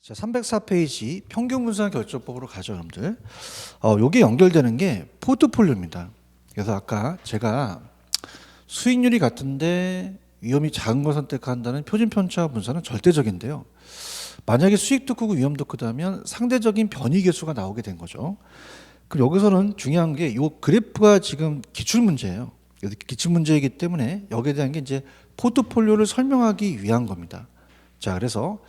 자, 304페이지 평균 분산 결정법으로 가죠, 여러분들. 요게 연결되는 게 포트폴리오입니다. 그래서 아까 제가 수익률이 같은데 위험이 작은 걸 선택한다는 표준 편차 분산은 절대적인데요. 만약에 수익도 크고 위험도 크다면 상대적인 변이 계수가 나오게 된 거죠. 그럼 여기서는 중요한 게 이 그래프가 지금 기출 문제예요. 그래서 기출 문제이기 때문에 여기에 대한 게 이제 포트폴리오를 설명하기 위한 겁니다. 자, 그래서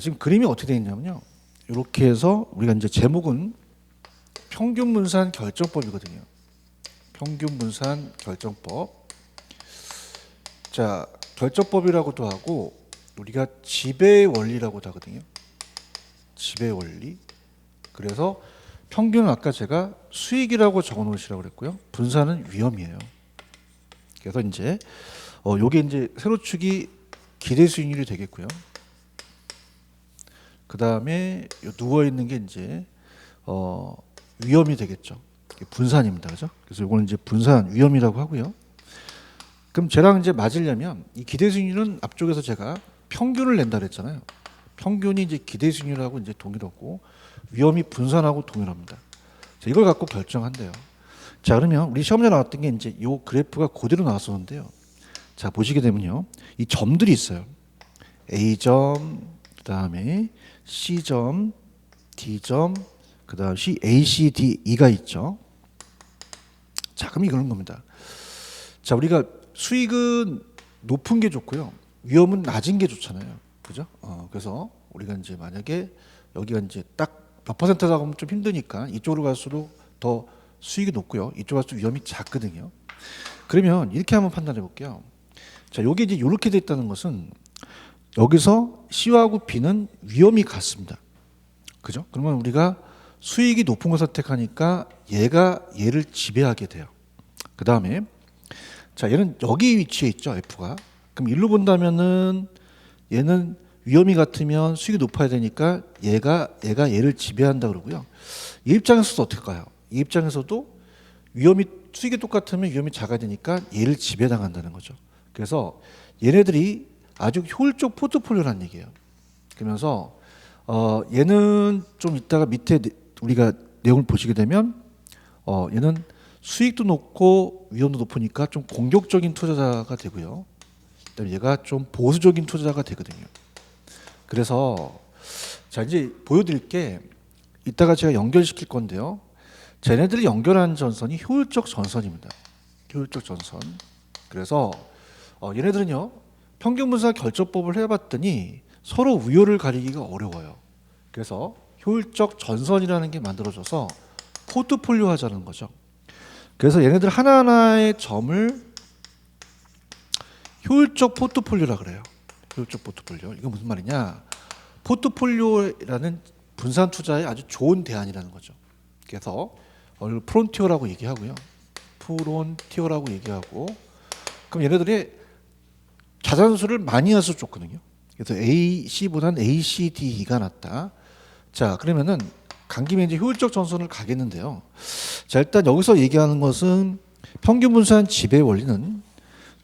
지금 그림이 어떻게 되어 있냐면요. 이렇게 해서 우리가 이제 제목은 평균 분산 결정법이거든요. 평균 분산 결정법. 자, 결정법이라고도 하고 우리가 지배의 원리라고도 하거든요. 지배의 원리. 그래서 평균은 아까 제가 수익이라고 적어 놓으시라고 그랬고요. 분산은 위험이에요. 그래서 이제 요게 이제 세로축이 기대 수익률이 되겠고요. 그 다음에 누워 있는 게 이제 위험이 되겠죠. 분산입니다, 그죠? 그래서 이거는 이제 분산 위험이라고 하고요. 그럼 쟤랑 이제 맞으려면 이 기대 수익률은 앞쪽에서 제가 평균을 낸다 그랬잖아요. 평균이 이제 기대 수익률하고 이제 동일하고 위험이 분산하고 동일합니다. 자, 이걸 갖고 결정한대요. 자, 그러면 우리 시험에 나왔던 게 이제 이 그래프가 그대로 나왔었는데요. 자, 보시게 되면요, 이 점들이 있어요. A점, 그 다음에 C점, D점, 그 다음 A, C, D, E가 있죠. 자, 그럼 이런 겁니다. 자, 우리가 수익은 높은 게 좋고요, 위험은 낮은 게 좋잖아요, 그죠? 그래서 우리가 이제 만약에 여기가 이제 딱 몇 퍼센트 나가면 좀 힘드니까 이쪽으로 갈수록 더 수익이 높고요, 이쪽으로 갈수록 위험이 작거든요. 그러면 이렇게 한번 판단해 볼게요. 자, 여기 이제 이렇게 돼 있다는 것은 여기서 C하고 B는 위험이 같습니다. 그죠? 그러면 우리가 수익이 높은 걸 선택하니까 얘가 얘를 지배하게 돼요. 그 다음에 자, 얘는 여기 위치에 있죠, F가. 그럼 일로 본다면은 얘는 위험이 같으면 수익이 높아야 되니까 얘가 얘를 지배한다 그러고요. 이 입장에서도 어떻게 할까요? 이 입장에서도 위험이 수익이 똑같으면 위험이 작아야 되니까 얘를 지배당한다는 거죠. 그래서 얘네들이 아주 효율적 포트폴리오라는 얘기예요. 그러면서 얘는 좀 이따가 밑에 우리가 내용을 보시게 되면 얘는 수익도 높고 위험도 높으니까 좀 공격적인 투자자가 되고요. 그다음에 얘가 좀 보수적인 투자자가 되거든요. 그래서 자, 이제 보여드릴 게 이따가 제가 연결시킬 건데요. 쟤네들이 연결한 전선이 효율적 전선입니다. 효율적 전선. 그래서 얘네들은요, 평균 분산 결정법을 해봤더니 서로 우열을 가리기가 어려워요. 그래서 효율적 전선이라는 게 만들어져서 포트폴리오 하자는 거죠. 그래서 얘네들 하나하나의 점을 효율적 포트폴리오라 그래요. 효율적 포트폴리오. 이거 무슨 말이냐? 포트폴리오라는 분산 투자에 아주 좋은 대안이라는 거죠. 그래서 프론티어라고 얘기하고요. 프론티어라고 얘기하고, 그럼 얘네들이 자산수를 많이 해서 좋거든요. 그래서 A, C보다는 A, C, D, E가 낫다. 자, 그러면은 간 김에 이제 효율적 전선을 가겠는데요. 자, 일단 여기서 얘기하는 것은 평균 분산 지배 원리는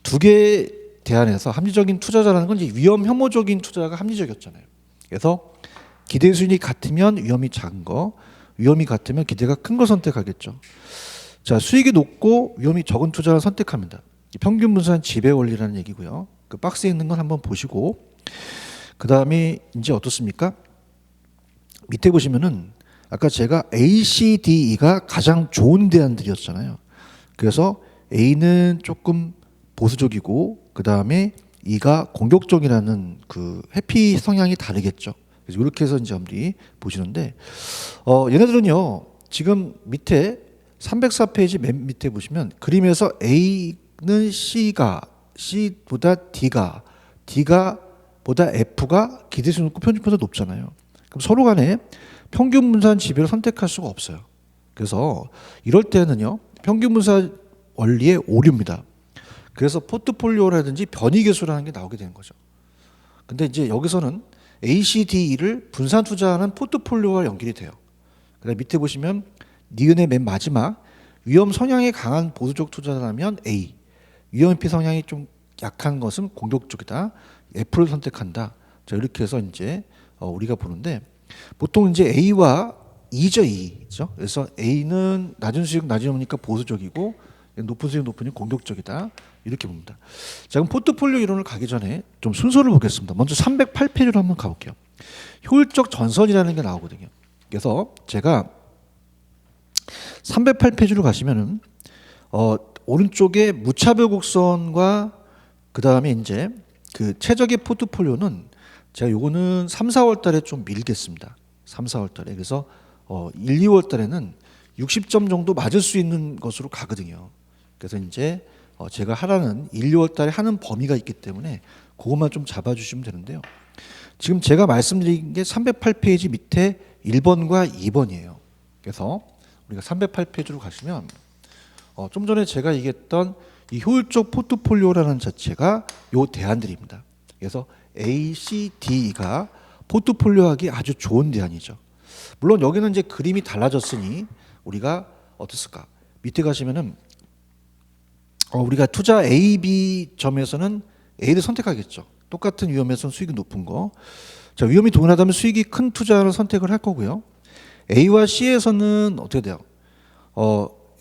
두 개 대안에서 합리적인 투자자라는 건 이제 위험 혐오적인 투자가 합리적이었잖아요. 그래서 기대 수익이 같으면 위험이 작은 거, 위험이 같으면 기대가 큰 거 선택하겠죠. 자, 수익이 높고 위험이 적은 투자를 선택합니다. 평균 분산 지배 원리라는 얘기고요. 그 박스에 있는 건 한번 보시고, 그 다음에 이제 어떻습니까? 밑에 보시면은 아까 제가 A, C, D, E가 가장 좋은 대안들이었잖아요. 그래서 A는 조금 보수적이고, 그 다음에 E가 공격적이라는 그 회피 성향이 다르겠죠. 그래서 이렇게 해서 이제 여러분들이 보시는데, 얘네들은요, 지금 밑에 304페이지 맨 밑에 보시면 그림에서 A는 C보다 D가 보다 F가 기대수 높고 편집보다 높잖아요. 그럼 서로 간에 평균 분산 지배를 선택할 수가 없어요. 그래서 이럴 때는요, 평균 분산 원리의 오류입니다. 그래서 포트폴리오라든지 변이 계수라는 게 나오게 되는 거죠. 근데 이제 여기서는 A, C, D를 분산 투자하는 포트폴리오와 연결이 돼요. 그다음 밑에 보시면 니은의 맨 마지막, 위험 성향이 강한 보수적 투자자라면 A, 위험 회피 성향이 좀 약한 것은 공격적이다, F를 선택한다. 자, 이렇게 해서 이제 우리가 보는데 보통 이제 A와 E죠, E죠. 그래서 A는 낮은 수익 낮은 위험이니까 보수적이고 높은 수익 높으니 공격적이다. 이렇게 봅니다. 자, 그럼 포트폴리오 이론을 가기 전에 좀 순서를 보겠습니다. 먼저 308페이지로 한번 가볼게요. 효율적 전선이라는 게 나오거든요. 그래서 제가 308페이지로 가시면은 오른쪽에 무차별 곡선과 그 다음에 이제 그 최적의 포트폴리오는 제가 요거는 3, 4월 달에 좀 밀겠습니다. 3, 4월 달에. 그래서 1, 2월 달에는 60점 정도 맞을 수 있는 것으로 가거든요. 그래서 이제 제가 하라는 1, 2월 달에 하는 범위가 있기 때문에 그것만 좀 잡아주시면 되는데요. 지금 제가 말씀드린 게 308페이지 밑에 1번과 2번이에요. 그래서 우리가 308페이지로 가시면 좀 전에 제가 얘기했던 이 효율적 포트폴리오라는 자체가 요 대안들입니다. 그래서 A, C, D가 포트폴리오하기 아주 좋은 대안이죠. 물론 여기는 이제 그림이 달라졌으니 우리가 어떻을까? 밑에 가시면은 우리가 투자 A, B 점에서는 A를 선택하겠죠. 똑같은 위험에서는 수익이 높은 거. 자, 위험이 동일하다면 수익이 큰 투자를 선택을 할 거고요. A와 C에서는 어떻게 돼요?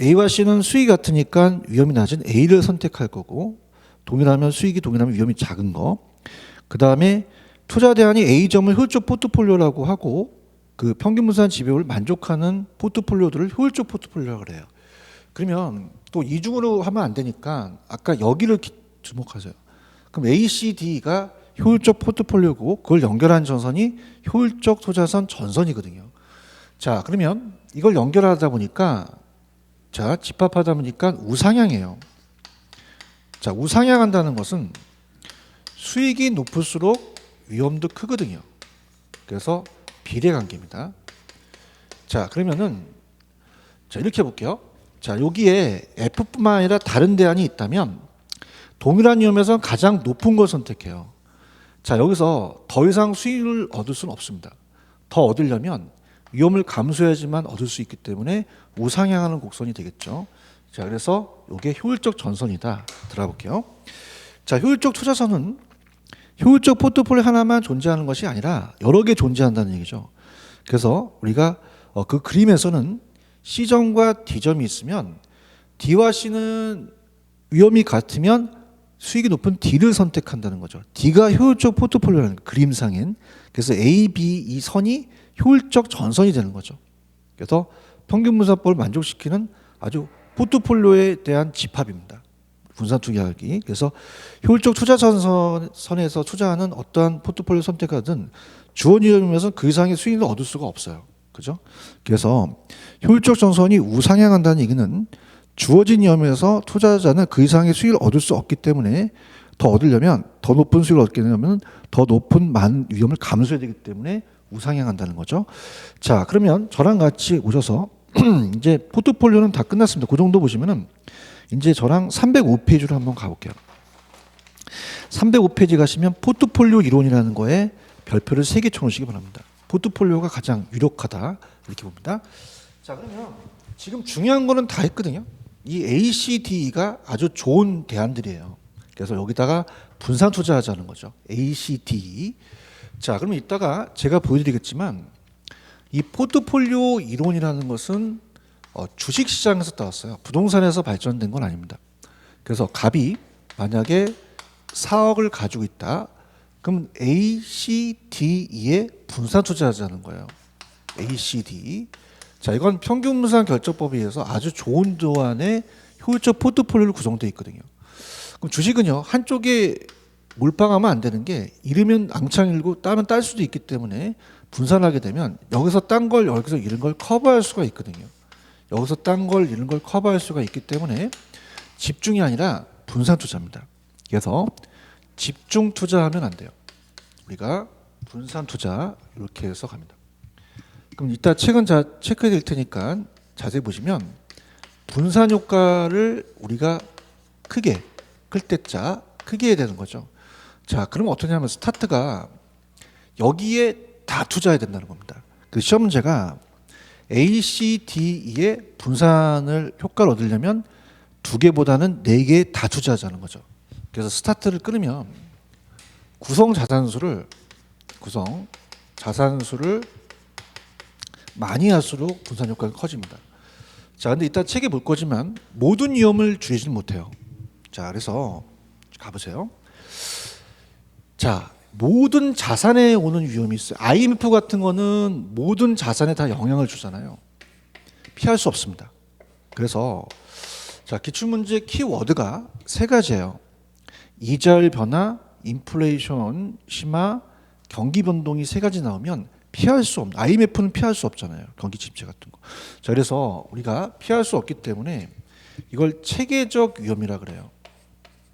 A와 C는 수익이 같으니까 위험이 낮은 A를 선택할 거고, 동일하면 수익이 동일하면 위험이 작은 거. 그 다음에 투자 대안이 A점을 효율적 포트폴리오라고 하고 그 평균분산 지배율을 만족하는 포트폴리오들을 효율적 포트폴리오라고 그래요. 그러면 또 이중으로 하면 안 되니까 아까 여기를 주목하세요. 그럼 A, C, D가 효율적 포트폴리오고 그걸 연결한 전선이 효율적 투자선 전선이거든요. 자, 그러면 이걸 연결하다 보니까 자, 집합하다 보니까 우상향이에요. 자, 우상향한다는 것은 수익이 높을수록 위험도 크거든요. 그래서 비례관계입니다. 자, 그러면은 자, 이렇게 해볼게요. 자, 여기에 F뿐만 아니라 다른 대안이 있다면 동일한 위험에서 가장 높은 걸 선택해요. 자, 여기서 더 이상 수익을 얻을 수는 없습니다. 더 얻으려면 위험을 감수해야지만 얻을 수 있기 때문에 우상향하는 곡선이 되겠죠. 자, 그래서 이게 효율적 전선이다. 들어볼게요. 자, 효율적 투자선은 효율적 포트폴리오 하나만 존재하는 것이 아니라 여러 개 존재한다는 얘기죠. 그래서 우리가 그 그림에서는 C점과 D점이 있으면 D와 C는 위험이 같으면 수익이 높은 D를 선택한다는 거죠. D가 효율적 포트폴리오라는 그림상엔. 그래서 A, B 이 선이 효율적 전선이 되는 거죠. 그래서 평균분산법을 만족시키는 아주 포트폴리오에 대한 집합입니다. 분산 투기하기. 그래서 효율적 투자 전선에서 투자하는 어떠한 포트폴리오 선택하든 주원 위험에서 그 이상의 수익을 얻을 수가 없어요. 그죠? 그래서 효율적 전선이 우상향한다는 얘기는 주어진 위험에서 투자자는 그 이상의 수익을 얻을 수 없기 때문에 더 얻으려면 더 높은 수익을 얻게 되면 더 높은 위험을 감수해야 되기 때문에 우상향한다는 거죠. 자, 그러면 저랑 같이 오셔서 이제 포트폴리오는 다 끝났습니다. 그 정도 보시면은 이제 저랑 305페이지로 한번 가볼게요. 305페이지 가시면 포트폴리오 이론이라는 거에 별표를 3개 쳐놓으시기 바랍니다. 포트폴리오가 가장 유력하다 이렇게 봅니다. 자, 그러면 지금 중요한 거는 다 했거든요. 이 A, C, D가 아주 좋은 대안들이에요. 그래서 여기다가 분산 투자하자는 거죠. A, C, D. 자, 그러면 이따가 제가 보여드리겠지만 이 포트폴리오 이론이라는 것은 주식시장에서 따왔어요. 부동산에서 발전된 건 아닙니다. 그래서 갑이 만약에 4억을 가지고 있다. 그럼 A, C, D에 분산 투자하자는 거예요. A, C, D. 자, 이건 평균분산 결정법에 의해서 아주 좋은 도안의 효율적 포트폴리오로 구성되어 있거든요. 그럼 주식은요, 한쪽에 몰빵하면 안 되는 게 잃으면 앙창 잃고 따면 딸 수도 있기 때문에 분산하게 되면 여기서 딴 걸 여기서 잃은 걸 커버할 수가 있거든요. 여기서 딴 걸 잃은 걸 커버할 수가 있기 때문에 집중이 아니라 분산 투자입니다. 그래서 집중 투자하면 안 돼요. 우리가 분산 투자 이렇게 해서 갑니다. 그럼 이따 책은 체크해 드릴 테니까 자세히 보시면 분산 효과를 우리가 크게 클 때자 크게 해야 되는 거죠. 자, 그럼 어떠냐면 스타트가 여기에 다 투자해야 된다는 겁니다. 그 시험 문제가 A, C, D에 분산을 효과를 얻으려면 2개보다는 4개 다 투자하자는 거죠. 그래서 스타트를 끊으면 구성 자산수를 많이 할수록 분산 효과가 커집니다. 자, 근데 이따 책에 볼 거지만 모든 위험을 줄이지는 못해요. 자, 그래서 가보세요. 자, 모든 자산에 오는 위험이 있어요. IMF 같은 거는 모든 자산에 다 영향을 주잖아요. 피할 수 없습니다. 그래서 자, 기출문제 키워드가 세 가지예요. 이자율 변화, 인플레이션 심화, 경기 변동이 세 가지 나오면 피할 수 없는, IMF는 피할 수 없잖아요. 경기 침체 같은 거. 자, 그래서 우리가 피할 수 없기 때문에 이걸 체계적 위험이라 그래요.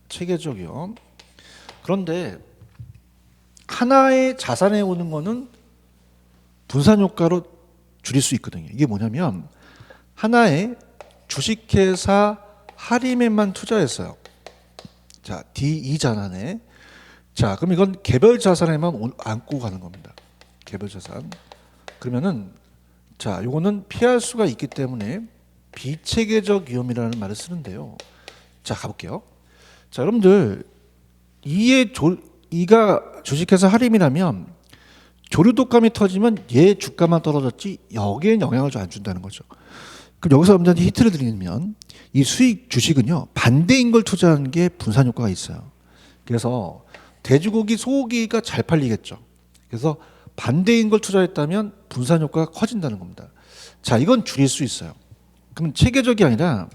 체계적 위험. 그런데 하나의 자산에 오는 거는 분산 효과로 줄일 수 있거든요. 이게 뭐냐면 하나의 주식회사 할인에만 투자했어요. 자, D2 자산에. 자, 그럼 이건 개별 자산에만 안고 가는 겁니다. 개별 자산. 그러면은 자, 요거는 피할 수가 있기 때문에 비체계적 위험이라는 말을 쓰는데요. 자, 가볼게요. 자, 여러분들 이가 주식회사 할인이라면 조류 독감이 터지면 얘 주가만 떨어졌지 여기엔 영향을 좀 안 준다는 거죠. 그럼 여기서 여러분들한테 히트를 드리면 이 수익 주식은요 반대인 걸 투자하는 게 분산 효과가 있어요. 그래서 돼지고기, 소고기가 잘 팔리겠죠. 그래서 반대인 걸 투자했다면 분산 효과가 커진다는 겁니다. 자, 이건 줄일 수 있어요. 그럼 체계적이 아니라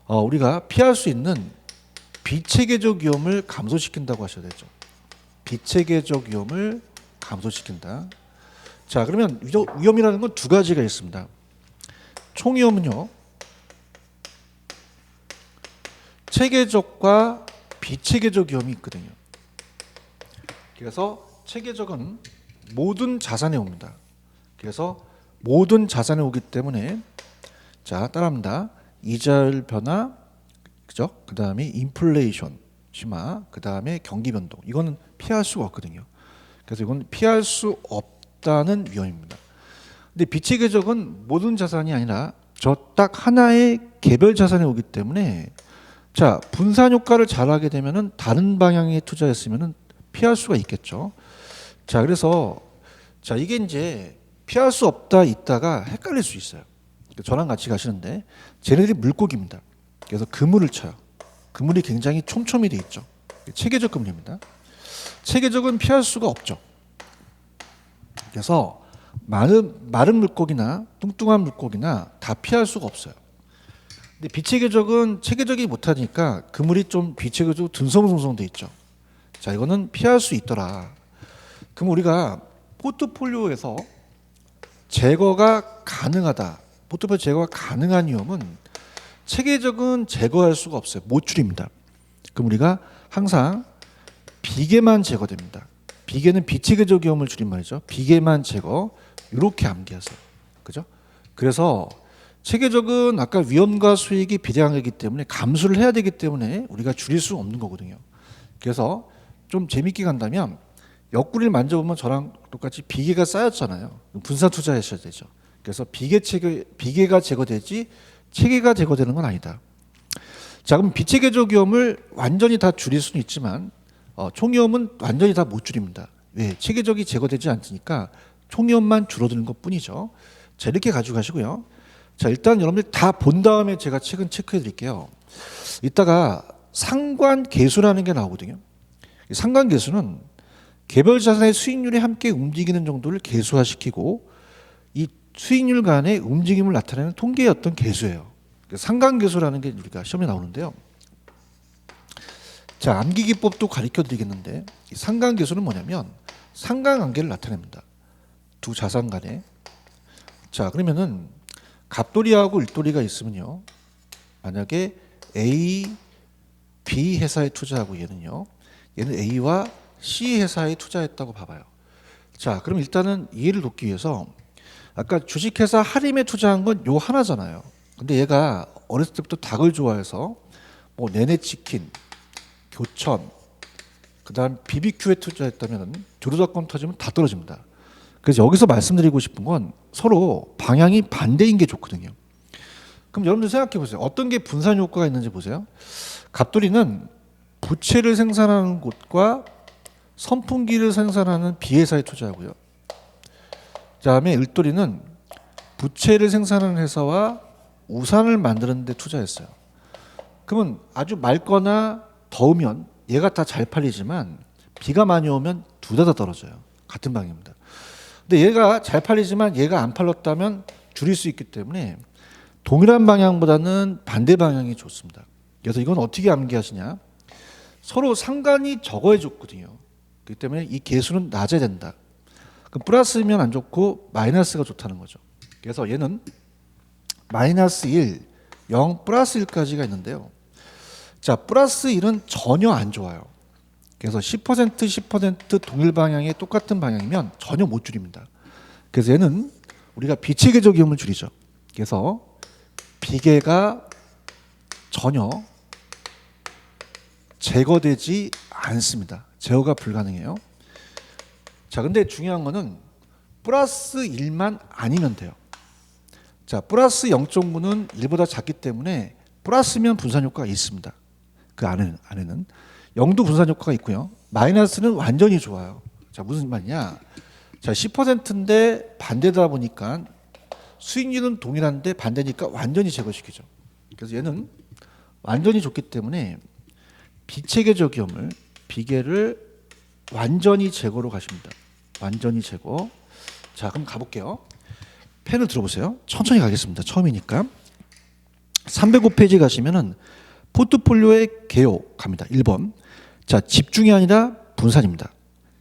우리가 피할 수 있는 비체계적 위험을 감소시킨다고 하셔야 되죠. 비체계적 위험을 감소시킨다. 자, 그러면 위험이라는 건 두 가지가 있습니다. 총위험은요 체계적과 비체계적 위험이 있거든요. 그래서 체계적은 모든 자산에 옵니다. 그래서 모든 자산에 오기 때문에 자, 따라합니다. 이자율 변화, 그죠? 그 다음에 인플레이션 심화, 그 다음에 경기 변동. 이거는 피할 수가 없거든요. 그래서 이건 피할 수 없다는 위험입니다. 근데 비체계적은 모든 자산이 아니라 저 딱 하나의 개별 자산에 오기 때문에 자, 분산 효과를 잘하게 되면은 다른 방향에 투자했으면은 피할 수가 있겠죠. 자, 그래서 자, 이게 이제 피할 수 없다 있다가 헷갈릴 수 있어요. 저랑 같이 가시는데 쟤네들이 물고기입니다. 그래서 그물을 쳐요. 그물이 굉장히 촘촘히 돼 있죠. 체계적 그물입니다. 체계적은 피할 수가 없죠. 그래서 마른 물고기나 뚱뚱한 물고기나 다 피할 수가 없어요. 근데 비체계적은 체계적이 못하니까 그물이 좀 비체계적으로 듬성듬성 돼 있죠. 자, 이거는 피할 수 있더라. 그럼 우리가 포트폴리오에서 제거가 가능하다. 포트폴리오 제거가 가능한 위험은 체계적은 제거할 수가 없어요. 못 줄입니다. 그럼 우리가 항상 비계만 제거됩니다. 비계는 비체계적 위험을 줄인 말이죠. 비계만 제거. 이렇게 암기하세요. 그죠? 그래서 체계적은 아까 위험과 수익이 비례하기 때문에 감수를 해야 되기 때문에 우리가 줄일 수 없는 거거든요. 그래서 좀 재밌게 간다면 옆구리를 만져보면 저랑 똑같이 비계가 쌓였잖아요. 분산 투자하셔야 되죠. 그래서 비계가 제거되지 체계가 제거되는 건 아니다. 자, 그럼 비체계적 위험을 완전히 다 줄일 수는 있지만 총위험은 완전히 다 못 줄입니다. 왜? 체계적이 제거되지 않으니까 총위험만 줄어드는 것뿐이죠. 자, 이렇게 가지고 가시고요. 자, 일단 여러분들 다 본 다음에 제가 책은 체크해 드릴게요. 이따가 상관계수라는 게 나오거든요. 상관계수는 개별 자산의 수익률이 함께 움직이는 정도를 계수화시키고 이 수익률 간의 움직임을 나타내는 통계의 어떤 계수예요. 상관계수라는 게 우리가 시험에 나오는데요. 자, 암기기법도 가르쳐 드리겠는데 이 상관계수는 뭐냐면 상관관계를 나타냅니다. 두 자산 간에. 자, 그러면은 갑돌이하고 일돌이가 있으면요. 만약에 A, B 회사에 투자하고 얘는 A와 C 회사에 투자했다고 봐봐요. 자, 그럼 일단은 이해를 돕기 위해서 아까 주식회사 할인에 투자한 건 요 하나잖아요. 근데 얘가 어렸을 때부터 닭을 좋아해서 뭐 내내치킨, 교천, 그다음 BBQ에 투자했다면 조류사건 터지면 다 떨어집니다. 그래서 여기서 말씀드리고 싶은 건 서로 방향이 반대인 게 좋거든요. 그럼 여러분들 생각해 보세요. 어떤 게 분산 효과가 있는지 보세요. 갑돌이는 부채를 생산하는 곳과 선풍기를 생산하는 B회사에 투자하고요. 그다음에 을돌이는 부채를 생산하는 회사와 우산을 만드는 데 투자했어요. 그러면 아주 맑거나 더우면 얘가 다 잘 팔리지만 비가 많이 오면 둘 다 떨어져요. 같은 방향입니다. 근데 얘가 잘 팔리지만 얘가 안 팔렸다면 줄일 수 있기 때문에 동일한 방향보다는 반대 방향이 좋습니다. 그래서 이건 어떻게 암기하시냐? 서로 상관이 적어야 좋거든요. 그렇기 때문에 이 계수는 낮아야 된다. 그럼 플러스면 안 좋고 마이너스가 좋다는 거죠. 그래서 얘는 마이너스 1, 0, 플러스 1까지가 있는데요. 자, 플러스 1은 전혀 안 좋아요. 그래서 10%, 10% 동일 방향의 똑같은 방향이면 전혀 못 줄입니다. 그래서 얘는 우리가 비체계적 위험을 줄이죠. 그래서 비계가 전혀 제거되지 않습니다. 제어가 불가능해요. 자, 근데 중요한 거는 플러스 1만 아니면 돼요. 자, 플러스 0.9는 1보다 작기 때문에 플러스면 분산 효과가 있습니다. 그 안에는 0도 분산 효과가 있고요. 마이너스는 완전히 좋아요. 자, 무슨 말이냐? 자, 10%인데 반대다 보니까 수익률은 동일한데 반대니까 완전히 제거시키죠. 그래서 얘는 완전히 좋기 때문에 비체계적 위험을 비계를 완전히 제거로 가십니다. 완전히 제거. 자, 그럼 가볼게요. 펜을 들어보세요. 천천히 가겠습니다. 처음이니까. 305페이지 가시면은 포트폴리오의 개요 갑니다. 1번. 자, 집중이 아니라 분산입니다.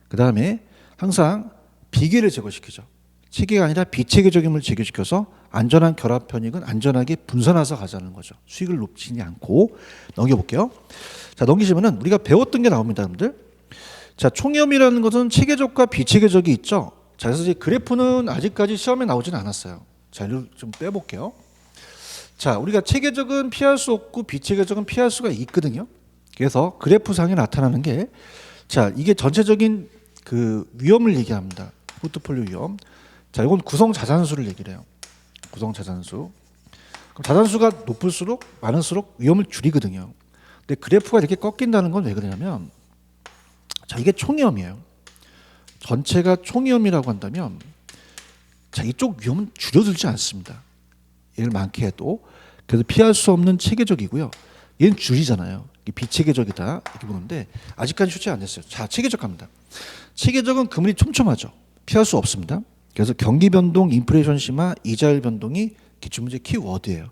그 다음에 항상 비계를 제거시키죠. 체계가 아니라 비체계적 힘을 제거시켜서 안전한 결합 편익은 안전하게 분산해서 가자는 거죠. 수익을 높이지 않고. 넘겨볼게요. 자, 넘기시면은 우리가 배웠던 게 나옵니다, 여러분들. 자, 총위험이라는 것은 체계적과 비체계적이 있죠. 자, 그래서 이제 그래프는 아직까지 시험에 나오지는 않았어요. 자, 이걸 좀 빼볼게요. 자, 우리가 체계적은 피할 수 없고 비체계적은 피할 수가 있거든요. 그래서 그래프상에 나타나는 게, 자, 이게 전체적인 그 위험을 얘기합니다. 포트폴리오 위험. 자, 이건 구성 자산수를 얘기를 해요. 구성 자산수. 그럼 자산수가 높을수록 많을수록 위험을 줄이거든요. 근데 그래프가 이렇게 꺾인다는 건 왜 그러냐면, 자, 이게 총위험이에요. 전체가 총위험이라고 한다면, 자, 이쪽 위험은 줄어들지 않습니다. 얘를 많게 해도. 그래서 피할 수 없는 체계적이고요. 얘는 줄이잖아요. 비체계적이다 이렇게 보는데 아직까지 출제 안 됐어요. 자, 체계적 갑니다. 체계적은 그물이 촘촘하죠. 피할 수 없습니다. 그래서 경기 변동, 인플레이션 심화, 이자율 변동이 기출문제 키워드예요.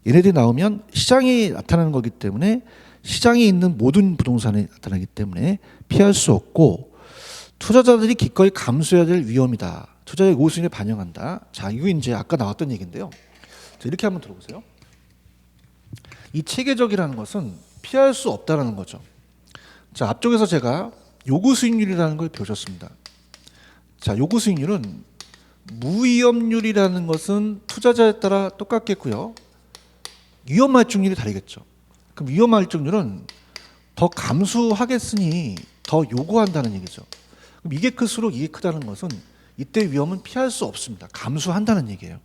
얘네들이 나오면 시장이 나타나는 거기 때문에 시장에 있는 모든 부동산이 나타나기 때문에 피할 수 없고 투자자들이 기꺼이 감수해야 될 위험이다. 투자의 우수익에 반영한다. 자, 이거 이제 아까 나왔던 얘기인데요. 자, 이렇게 한번 들어보세요. 이 체계적이라는 것은 피할 수 없다는 거죠. 자, 앞쪽에서 제가 요구 수익률이라는 걸 배우셨습니다. 자, 요구 수익률은 무위험률이라는 것은 투자자에 따라 똑같겠고요. 위험 할증률이 다르겠죠. 그럼 위험 할증률은 더 감수하겠으니 더 요구한다는 얘기죠. 그럼 이게 클수록 이게 크다는 것은 이때 위험은 피할 수 없습니다. 감수한다는 얘기예요.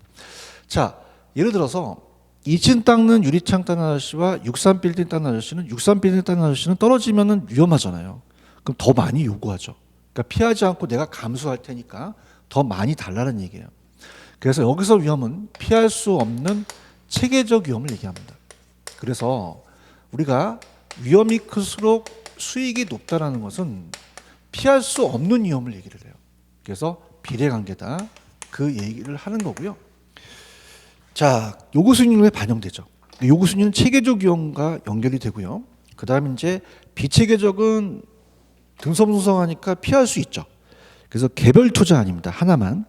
자, 예를 들어서 2층 닦는 유리창 닦는 아저씨와 63빌딩 닦는 아저씨는 63빌딩 닦는 아저씨는 떨어지면은 위험하잖아요. 그럼 더 많이 요구하죠. 그러니까 피하지 않고 내가 감수할 테니까 더 많이 달라는 얘기예요. 그래서 여기서 위험은 피할 수 없는 체계적 위험을 얘기합니다. 그래서 우리가 위험이 클수록 수익이 높다라는 것은 피할 수 없는 위험을 얘기를 해요. 그래서 비례관계다 그 얘기를 하는 거고요. 자, 요구 수익률에 반영되죠. 요구 수익률은 체계적 위험과 연결이 되고요. 그 다음에 이제 비체계적은 등성등성하니까 피할 수 있죠. 그래서 개별 투자 아닙니다. 하나만.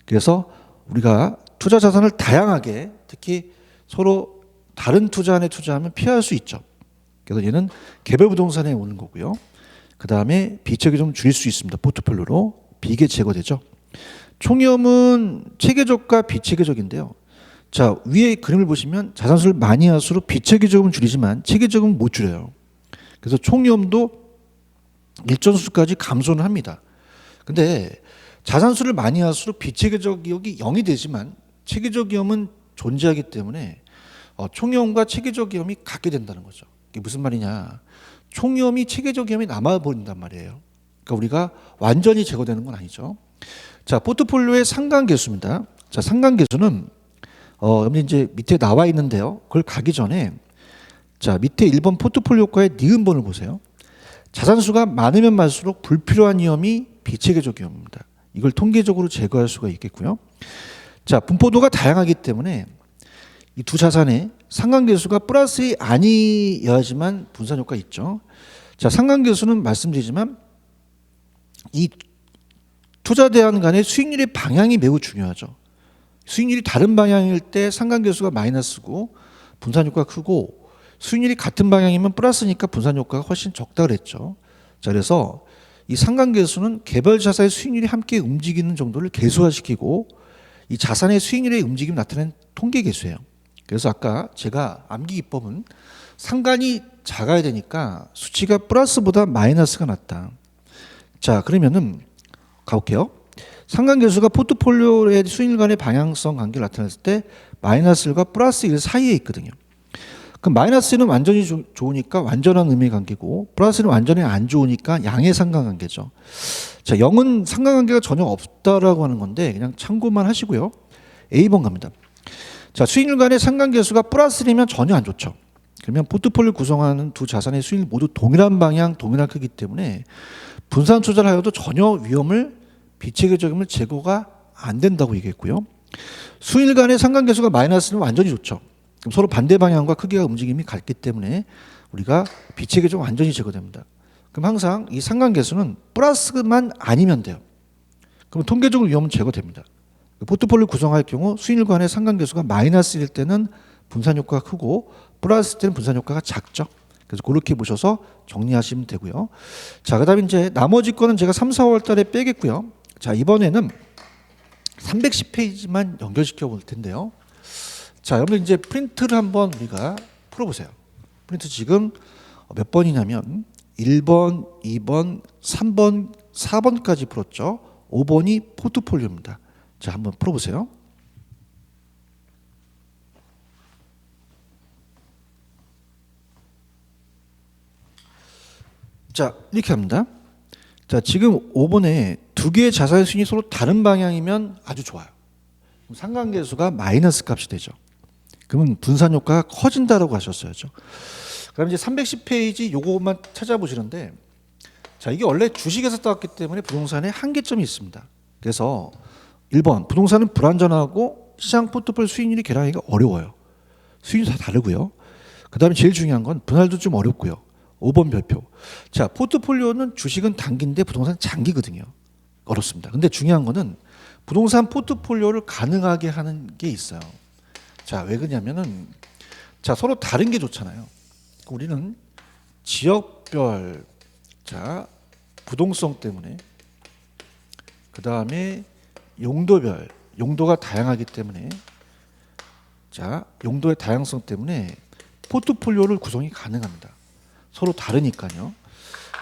그래서 우리가 투자 자산을 다양하게 특히 서로 다른 투자 안에 투자하면 피할 수 있죠. 그래서 얘는 개별 부동산에 오는 거고요. 그 다음에 비체계적 줄일 수 있습니다. 포트폴리오로 비계 제거되죠. 총위험은 체계적과 비체계적인데요. 자, 위에 그림을 보시면 자산수를 많이 할수록 비체계적은 줄이지만 체계적은 못 줄여요. 그래서 총위험도 일정 수까지 감소는 합니다. 근데 자산수를 많이 할수록 비체계적 위험이 0이 되지만 체계적 위험은 존재하기 때문에 총위험과 체계적 위험이 같게 된다는 거죠. 이게 무슨 말이냐? 총위험이 체계적 위험이 남아버린단 말이에요. 그러니까 우리가 완전히 제거되는 건 아니죠. 자, 포트폴리오의 상관계수입니다. 자, 상관계수는 여기 이제 밑에 나와 있는데요. 그걸 가기 전에 자, 밑에 1번 포트폴리오과의 니은번을 보세요. 자산수가 많으면 많을수록 불필요한 위험이 비체계적 위험입니다. 이걸 통계적으로 제거할 수가 있겠고요. 자, 분포도가 다양하기 때문에 이 두 자산의 상관계수가 플러스 아니어야지만 분산 효과가 있죠. 자, 상관계수는 말씀드리지만 이 투자 대안 간의 수익률의 방향이 매우 중요하죠. 수익률이 다른 방향일 때 상관계수가 마이너스고 분산 효과가 크고, 수익률이 같은 방향이면 플러스니까 분산 효과가 훨씬 적다 그랬죠. 자, 그래서 이 상관계수는 개별 자산의 수익률이 함께 움직이는 정도를 계수화시키고 이 자산의 수익률의 움직임이 나타내는 통계계수예요. 그래서 아까 제가 암기 기법은 상관이 작아야 되니까 수치가 플러스보다 마이너스가 낫다. 자, 그러면은 가볼게요. 상관계수가 포트폴리오의 수익률 간의 방향성 관계를 나타냈을 때 마이너스 1과 플러스 1 사이에 있거든요. 그럼 마이너스 1은 완전히 좋으니까 완전한 의미 관계고, 플러스 1은 완전히 안 좋으니까 양의 상관관계죠. 자, 0은 상관관계가 전혀 없다라고 하는 건데 그냥 참고만 하시고요. A번 갑니다. 자, 수익률 간의 상관계수가 플러스 1이면 전혀 안 좋죠. 그러면 포트폴리오 구성하는 두 자산의 수익률 모두 동일한 방향, 동일한 크기 때문에 분산 투자를 하여도 전혀 위험을 비체계적임을 제거가 안 된다고 얘기했고요. 수익률 간의 상관계수가 마이너스는 완전히 좋죠. 그럼 서로 반대 방향과 크기가 움직임이 같기 때문에 우리가 비체계적 완전히 제거됩니다. 그럼 항상 이 상관계수는 플러스만 아니면 돼요. 그럼 통계적으로 위험은 제거됩니다. 포트폴리오 구성할 경우 수익률 간의 상관계수가 마이너스일 때는 분산 효과가 크고 플러스 때는 분산 효과가 작죠. 그래서 그렇게 보셔서 정리하시면 되고요. 자, 그다음에 이제 나머지 거는 제가 3, 4월 달에 빼겠고요. 자, 이번에는 310페이지만 연결시켜 볼 텐데요. 자, 여러분 이제 프린트를 한번 우리가 풀어보세요. 프린트 지금 몇 번이냐면 1번, 2번, 3번, 4번까지 풀었죠. 5번이 포트폴리오입니다. 자, 한번 풀어보세요. 자, 이렇게 합니다. 자, 지금 5번에 두 개의 자산의 수익이 서로 다른 방향이면 아주 좋아요. 상관계수가 마이너스 값이 되죠. 그러면 분산 효과가 커진다라고 하셨어야죠. 그럼 이제 310페이지 요것만 찾아보시는데, 자, 이게 원래 주식에서 따왔기 때문에 부동산에 한계점이 있습니다. 그래서 1번 부동산은 불안전하고 시장 포트폴리오 수익률이 계산하기가 어려워요. 수익률이 다 다르고요. 그 다음에 제일 중요한 건 분할도 좀 어렵고요. 5번 별표. 자, 포트폴리오는 주식은 단기인데 부동산은 장기거든요. 어렵습니다. 근데 중요한 거는 부동산 포트폴리오를 가능하게 하는 게 있어요. 자, 왜 그러냐면은 자, 서로 다른 게 좋잖아요. 우리는 지역별, 자, 부동성 때문에, 그 다음에 용도별, 용도가 다양하기 때문에, 자, 용도의 다양성 때문에 포트폴리오를 구성이 가능합니다. 서로 다르니까요.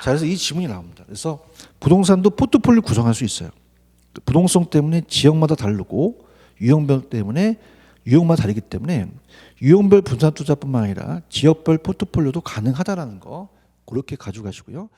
자, 그래서 이 지문이 나옵니다. 그래서 부동산도 포트폴리오 구성할 수 있어요. 부동성 때문에 지역마다 다르고 유형별 때문에 유형마다 다르기 때문에 유형별 분산 투자뿐만 아니라 지역별 포트폴리오도 가능하다라는 거 그렇게 가져가시고요.